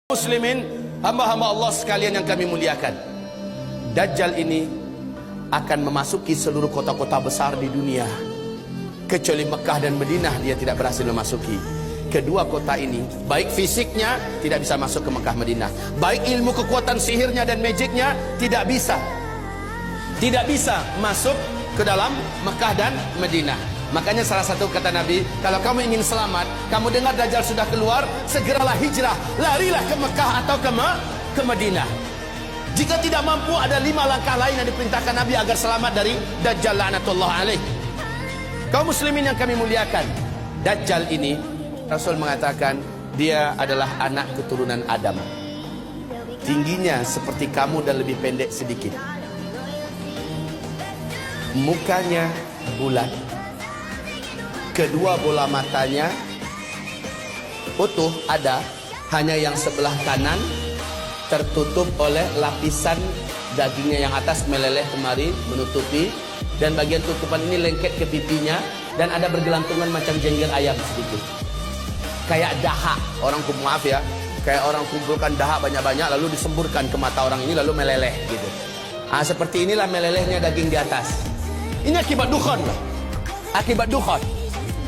Muslimin, hamba-hamba Allah sekalian yang kami muliakan, Dajjal ini akan memasuki seluruh kota-kota besar di dunia, kecuali Mekah dan Madinah dia tidak berhasil memasuki. Kedua kota ini, baik fisiknya tidak bisa masuk ke Mekah Madinah, baik ilmu kekuatan sihirnya dan magicnya tidak bisa masuk ke dalam Mekah dan Madinah. Makanya salah satu kata Nabi, kalau kamu ingin selamat, kamu dengar Dajjal sudah keluar, segeralah hijrah, larilah ke Mekah atau ke Madinah. Jika tidak mampu, ada 5 langkah lain yang diperintahkan Nabi agar selamat dari Dajjal la'natullah alaih. Kaum muslimin yang kami muliakan, Dajjal ini Rasul mengatakan dia adalah anak keturunan Adam. Tingginya seperti kamu dan lebih pendek sedikit. Mukanya bulat. Kedua bola matanya utuh ada, hanya yang sebelah kanan tertutup oleh lapisan dagingnya yang atas meleleh kemari menutupi, dan bagian tutupan ini lengket ke pipinya dan ada bergelantungan macam jengger ayam sedikit. Kayak dahak, kayak orang kumpulkan dahak banyak-banyak lalu disemburkan ke mata orang ini lalu meleleh gitu. Seperti inilah melelehnya daging di atas. Ini akibat dukhan loh. Akibat dukhan.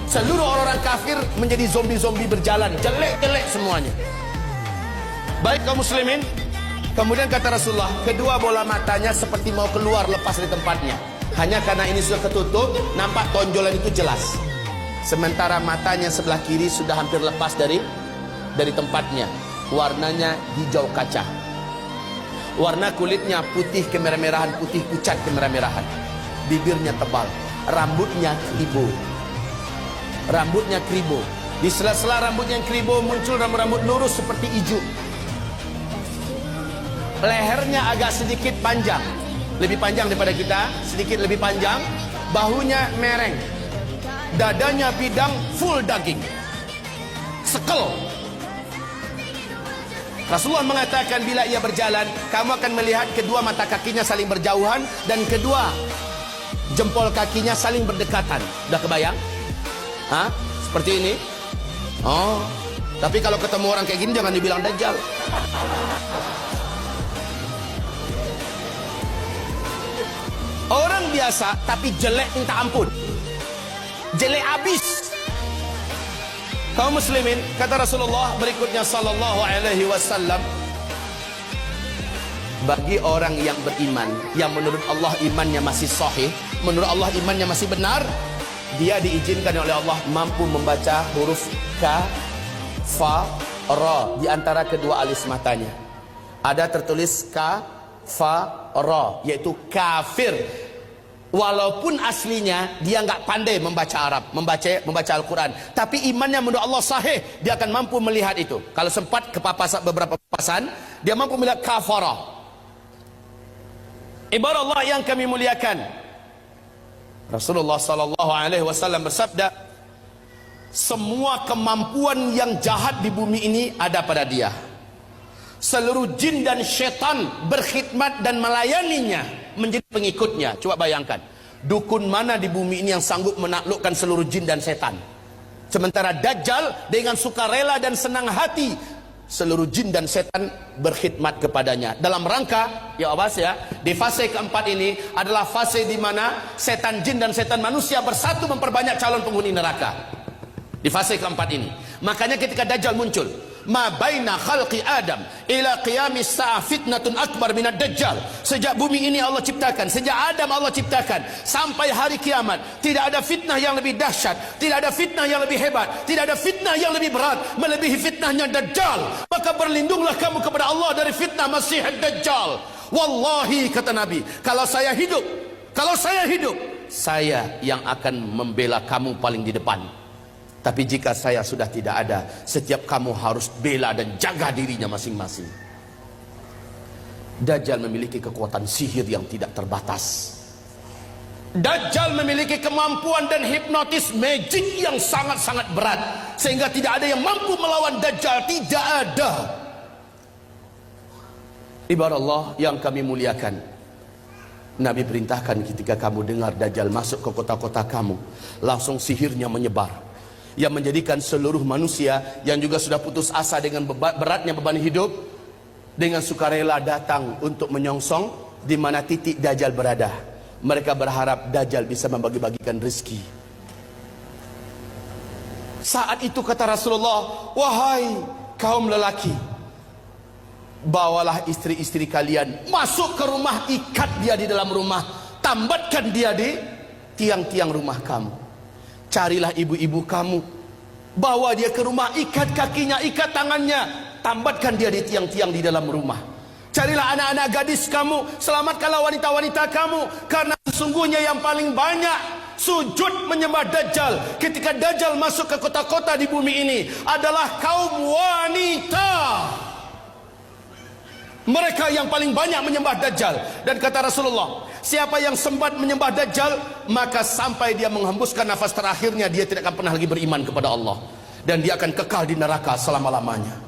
Seluruh orang-orang kafir menjadi zombie-zombie berjalan, jelek-jelek semuanya. Baik kaum muslimin, kemudian kata Rasulullah, kedua bola matanya seperti mau keluar lepas dari tempatnya. Hanya karena ini sudah ketutup, nampak tonjolan itu jelas. Sementara matanya sebelah kiri sudah hampir lepas dari tempatnya. Warnanya hijau kaca. Warna kulitnya putih kemerah-merahan, putih pucat kemerah-merahan. Bibirnya tebal, rambutnya kribo. Di sela-sela rambutnya yang kribo muncul rambut lurus seperti ijuk. Lehernya agak sedikit panjang, lebih panjang daripada kita, sedikit lebih panjang. Bahunya mereng, dadanya bidang, full daging, sekel. Rasulullah mengatakan bila ia berjalan, kamu akan melihat kedua mata kakinya saling berjauhan dan kedua jempol kakinya saling berdekatan. Udah kebayang? Seperti ini. Tapi kalau ketemu orang kayak gini jangan dibilang Dajjal. Orang biasa tapi jelek minta ampun, jelek habis. Kaum muslimin, kata Rasulullah berikutnya sallallahu alaihi wasallam, bagi orang yang beriman, yang menurut Allah imannya masih sahih, menurut Allah imannya masih benar, dia diizinkan oleh Allah mampu membaca huruf Ka, Fa, Ra di antara kedua alis matanya. Ada tertulis Ka, Fa, Ra, yaitu kafir. Walaupun aslinya dia nggak pandai membaca Arab, membaca Al-Quran, tapi imannya menurut Allah sahih, dia akan mampu melihat itu. Kalau sempat kepapasan beberapa papasan, dia mampu melihat kafara. Ibarat Allah yang kami muliakan, Rasulullah sallallahu alaihi wasallam bersabda, semua kemampuan yang jahat di bumi ini ada pada dia. Seluruh jin dan syaitan berkhidmat dan melayaninya, menjadi pengikutnya. Coba bayangkan, dukun mana di bumi ini yang sanggup menaklukkan seluruh jin dan setan? Sementara Dajjal dengan sukarela dan senang hati, seluruh jin dan setan berkhidmat kepadanya. Dalam rangka, ya awas ya, di fase keempat ini adalah fase di mana setan jin dan setan manusia bersatu memperbanyak calon penghuni neraka. Di fase keempat ini. Makanya ketika Dajjal muncul, ma baina khalqi Adam ila qiyamis sa'ah fitnatun akbar minad Dajjal. Sejak bumi ini Allah ciptakan, sejak Adam Allah ciptakan sampai hari kiamat, tidak ada fitnah yang lebih dahsyat, tidak ada fitnah yang lebih hebat, tidak ada fitnah yang lebih berat melebihi fitnahnya Dajjal. Maka berlindunglah kamu kepada Allah dari fitnah Masih Dajjal. Wallahi, kata Nabi, kalau saya hidup, saya yang akan membela kamu paling di depan. Tapi jika saya sudah tidak ada, setiap kamu harus bela dan jaga dirinya masing-masing. Dajjal memiliki kekuatan sihir yang tidak terbatas. Dajjal memiliki kemampuan dan hipnotis magic yang sangat-sangat berat, sehingga tidak ada yang mampu melawan Dajjal. Tidak ada. Ibarat Allah yang kami muliakan, Nabi perintahkan ketika kamu dengar Dajjal masuk ke kota-kota kamu, langsung sihirnya menyebar. yang menjadikan seluruh manusia yang juga sudah putus asa dengan beratnya beban hidup dengan sukarela datang untuk menyongsong di mana titik Dajjal berada. Mereka berharap Dajjal bisa membagi-bagikan rezeki. Saat itu kata Rasulullah, wahai kaum lelaki, bawalah istri-istri kalian masuk ke rumah, ikat dia di dalam rumah, tambatkan dia di tiang-tiang rumah kamu. Carilah ibu-ibu kamu, bawa dia ke rumah, ikat kakinya, ikat tangannya, tambatkan dia di tiang-tiang di dalam rumah. Carilah anak-anak gadis kamu, selamatkanlah wanita-wanita kamu, karena sesungguhnya yang paling banyak sujud menyembah Dajjal ketika Dajjal masuk ke kota-kota di bumi ini adalah kaum wanita. Mereka yang paling banyak menyembah Dajjal. Dan kata Rasulullah, siapa yang sempat menyembah Dajjal, maka sampai dia menghembuskan nafas terakhirnya, dia tidak akan pernah lagi beriman kepada Allah, dan dia akan kekal di neraka selama-lamanya.